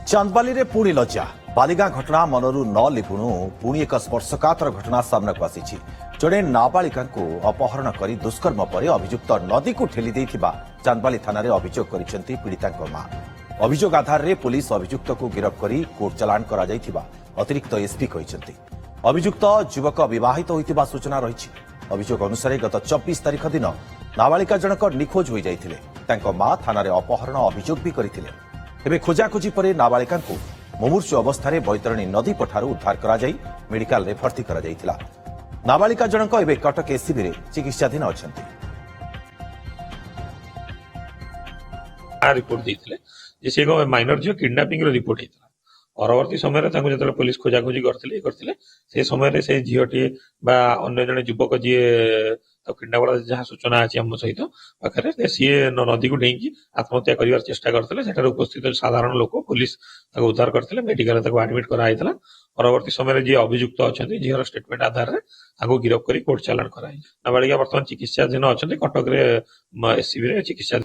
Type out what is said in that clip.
चांदबाली रे पुणी लज्जा बालिगा घटना मनरू न लिभुणु पुणी एक स्पर्शकातर घटना सामना को आसी जड़े नाबालिका अपहरण कर दुष्कर्म पर अभियुक्त नदी को ठेली देथिबा चांदबाली थाना रे अभियोग करिसेंती पीड़िता मां। अभियोग आधार रे पुलिस अभियुक्त को गिरफ्त कर कोर्ट चालाण करा जायथिबा अतिरिक्त एसपी कहिसेंती। अभियुक्त युवक विवाहित होइतिबा सूचना रही। अभियोग अनुसार गत 24 तारिख दिन नाबालिका जनक निखोज हो जाइथिले। तांको मां थाना रे अपहरण अभियोग भी करथिले। एबे खोजाखोजी पर नाबालिका मुमूर्षु अवस्था बैतरणी नदी पठारू उद्धार करा जाई मेडिकल रे भर्ती करा जाइथिला। नाबालिका जनक एबे कटक एसीबी रे चिकित्साधीन अछंती। रिपोर्ट देइथिले जे से माइनर जो किडनैपिंग रो रिपोर्ट हेतला। परवर्ती समय रे तांको जतले पुलिस खोजाखोजी करथिले से समय रे से झियोटी बा अन्य जने युवक जी तो किडनैपर जहाँ सूचना अच्छी आम सहित पाखे सी नदी को डेईकी आत्महत्या कर चेष्टा करते उपस्थित साधारण लोक पुलिस उद्धार करते मेडिकल आडमिट कराई। परवर्ती समय जी अभियुक्त अच्छा झीर स्टेटमेंट आधार में गिरफ्त कर कोर्ट चालाण कराई। नाबालिका बर्तमान चिकित्साधीन अच्छा कटक एससीबी चिकित्सा।